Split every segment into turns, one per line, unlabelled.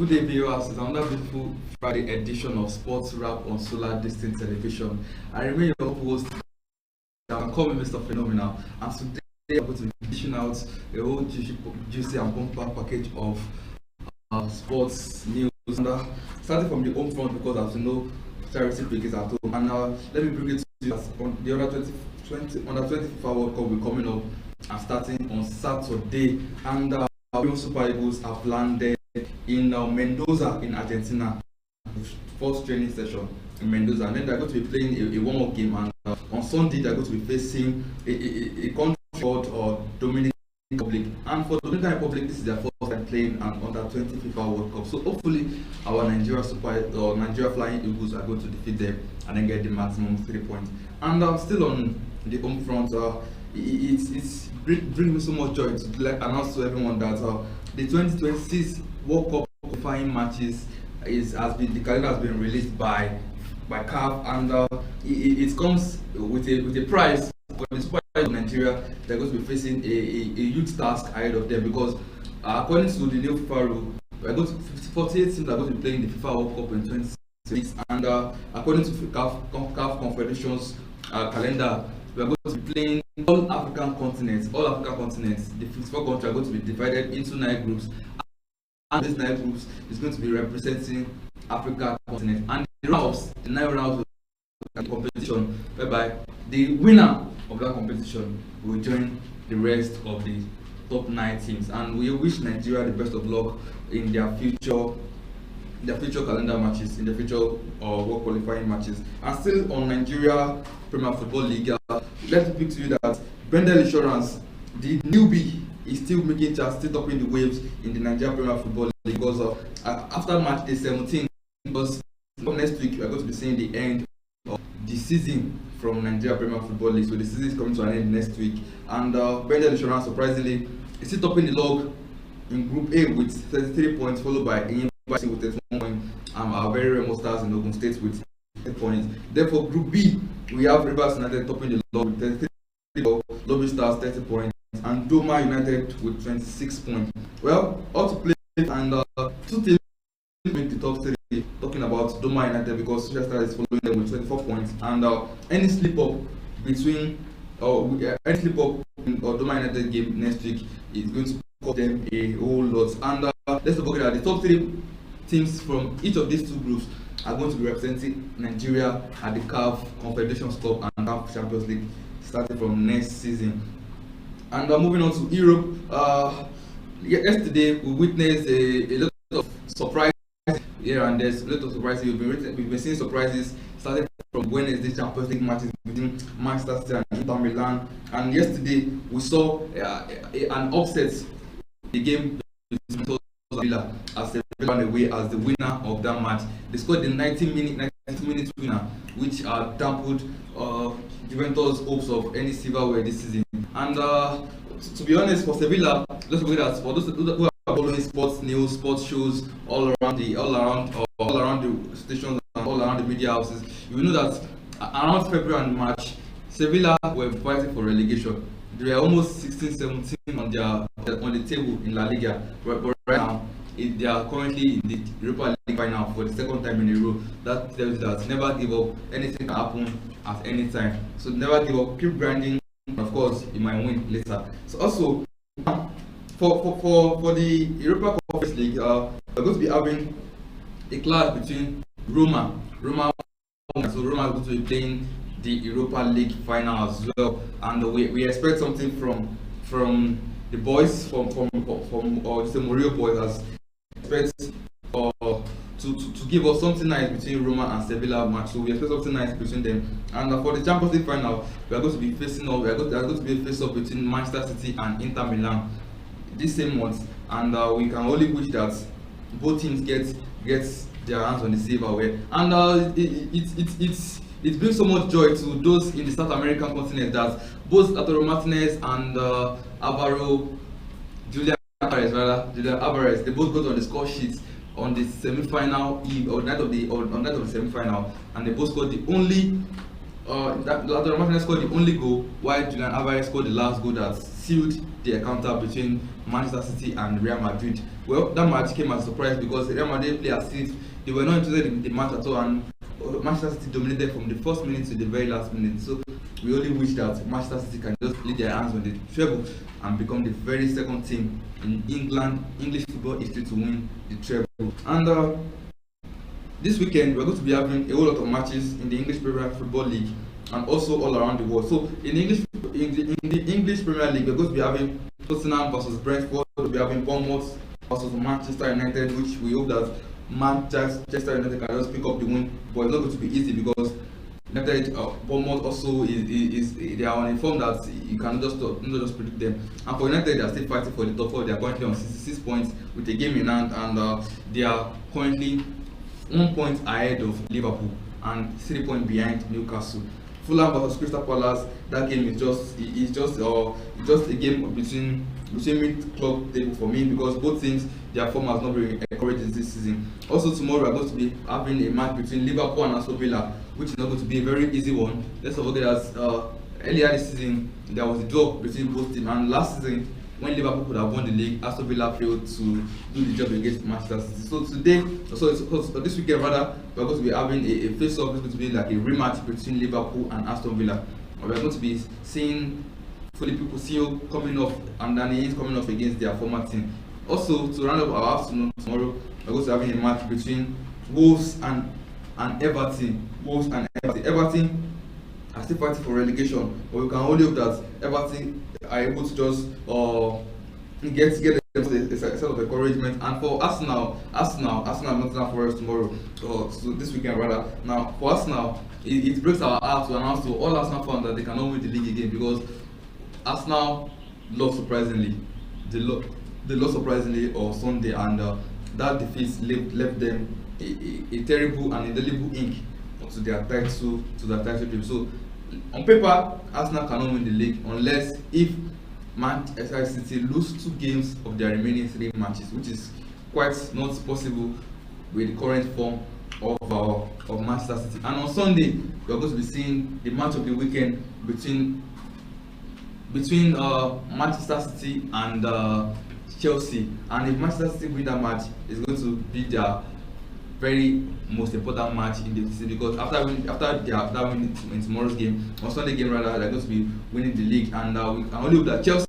Good day, viewers. It's another beautiful Friday edition of Sports Wrap on Solar Distant Television. I remain your host. You can call me Mr. Phenomenal. And today I'm going to be dishing out a whole juicy and bumper package of sports news. And, starting from the home front, because as you know, charity break is at home. And let me bring it to you as on the under 20 FIFA World Cup will be coming up and starting on Saturday. And Young Super Eagles have landed in Mendoza in Argentina, first training session in Mendoza, and then they're going to be playing a warm-up game, and on Sunday they're going to be facing a country called Dominican Republic, and for Dominican Republic this is their first time playing an under 20 FIFA World Cup, so hopefully our Nigeria Flying Eagles are going to defeat them and then get the maximum 3 points. And still on the home front, it's bringing me so much joy to announce to everyone that the 2026 World Cup qualifying matches the calendar has been released by CAF, and it comes with a prize for the Super Eagles of Nigeria. They're going to be facing a huge task ahead of them, because according to the new FIFA rule, 48 teams are going to be playing the FIFA World Cup in 2026, and according to CAF Confederation's calendar, we are going to be playing all African continents. The 54 countries are going to be divided into 9 groups. And these 9 groups is going to be representing Africa continent, and the 9 rounds of the competition, whereby the winner of that competition will join the rest of the top 9 teams. And we wish Nigeria the best of luck in their future calendar matches, in the future world qualifying matches. And still on Nigeria Premier Football League, let me pick to you that Brendel Insurance, the newbie, is still making chance, still topping the waves in the Nigeria Premier Football League, because after match day 17, because next week we are going to be seeing the end of the season from Nigeria Premier Football League. So the season is coming to an end next week, and Brendel Insurance surprisingly is still topping the log in Group A with 33 points, followed by with 31 points. Our very rare Stars in Ogun State with 8 points. Therefore, Group B, we have Rivers United topping the log with 33 points, Lobby Stars 30 points, and Doma United with 26 points. Well, all to play, and 2 teams make the top 3. Talking about Doma United, because Social Stars is following them with 24 points, and any slip up in Doma United game next week is going to cost them a whole lot. And let's not forget that the top 3 teams from each of these 2 groups are going to be representing Nigeria at the CAF Confederations Cup and CAF Champions League starting from next season. And moving on to Europe, yesterday we witnessed a lot of surprises here and there's a lot of surprises. We've been seeing surprises starting from Wednesday Champions League matches between Manchester City and Inter Milan, and yesterday we saw an upset. The game between Villa as Sevilla away as the winner of that match. They scored the 90-minute winner, which dampened Juventus' hopes of any silverware this season. And to be honest, for Sevilla, let's look at that. For those who are following sports news, sports shows all around the stations and all around the media houses, you will know that around February and March, Sevilla were fighting for relegation. They were almost 16-17 on the table in La Liga, but right now they are currently in the Europa League final for the 2nd time in a row. That tells you that never give up. Anything can happen at any time. So never give up. Keep grinding. Of course, you might win later. So also for the Europa Conference League, we're going to be having a clash between Roma. So Roma is going to be playing the Europa League final as well, and we expect something from the boys from the Murillo boys, as expect to give us something nice between Roma and Sevilla match. So we expect something nice between them. And for the Champions League final, we are going to be facing off. We are going to be a face-off between Manchester City and Inter Milan this same month, and we can only wish that both teams get their hands on the silverware. And it brings so much joy to those in the South American continent that both Arturo Martinez and Julian Alvarez, they both got on the score sheets on the semi-final eve or night of the semi-final, and they both scored the only Lautaro Martinez scored the only goal, while Julian Alvarez scored the last goal that sealed the encounter between Manchester City and Real Madrid. Well, that match came as a surprise because Real Madrid played as if they were not interested in the match at all, and Manchester City dominated from the first minute to the very last minute. So we only wish that Manchester City can just lay their hands on the treble and become the very second team in English football history to win the treble. And this weekend we're going to be having a whole lot of matches in the English Premier Football League and also all around the world. So in the English Premier League, we're going to be having Tottenham versus Brentford. We'll be having Bournemouth versus Manchester United, which we hope that Manchester United can just pick up the win, but it's not going to be easy because United, Bournemouth also is they are on a form that you can not just predict them. And for United, they are still fighting for the top four. They are currently on 66 points with a game in hand, and they are currently 1 point ahead of Liverpool and 3 points behind Newcastle. Fulham versus Crystal Palace, that game is just a game between mid-club table for me because both teams, their form has not been encouraging this season. Also tomorrow we are going to be having a match between Liverpool and Aston Villa, which is not going to be a very easy one. Let's not forget that earlier this season there was a draw between both teams, and last season when Liverpool could have won the league, Aston Villa failed to do the job against Manchester City. So this weekend rather, we're going to be having a face-off. It's going to be like a rematch between Liverpool and Aston Villa. We're going to be seeing Felipe Coutinho coming off and Danny Ings coming off against their former team. Also, to round up our afternoon tomorrow, we're going to be having a match between Wolves and Everton. Everton are still fighting for relegation, but we can only hope that Everton are able to just get a set of encouragement. And for Arsenal Nottingham Forest tomorrow, so this weekend rather. Now for Arsenal, it breaks our heart to announce to all Arsenal fans that they cannot win the league again because Arsenal lost surprisingly. They lost surprisingly on Sunday, and that defeat left them a terrible and indelible ink to their title dream. So on paper, Arsenal cannot win the league unless if Manchester City lose 2 games of their remaining 3 matches, which is quite not possible with the current form of Manchester City. And on Sunday, we are going to be seeing the match of the weekend between Manchester City and Chelsea. And if Manchester City win that match, it's going to be their very most important match in the season because after winning in tomorrow's game, on Sunday game rather, they're going to be winning the league, and we can only hope that Chelsea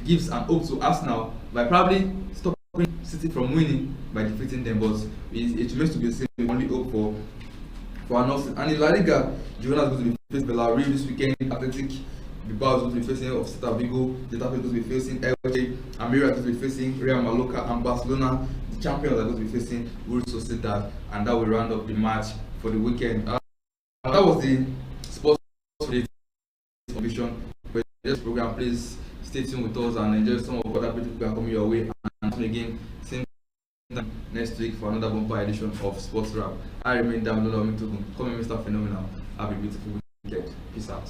gives an hope to Arsenal by probably stopping City from winning by defeating them, but it remains to be seen. We only hope for an upset. And in La Liga, Girona is going to be facing Villarreal this weekend. Athletic Bilbao is going to be facing Celta Vigo. Getafe is going to be facing Elche. Almeria is going to be facing Real Mallorca, and Barcelona, the champions, are going to be facing Real Sociedad, and that will round up the match for the weekend. That was the sports division. For this program, please stay tuned with us and enjoy some of other people who are coming your way. And again, same time next week for another bumper edition of Sports Rap. I remain Damilola Omitogu. Call me Mr. Phenomenal. Have a beautiful weekend. Peace out.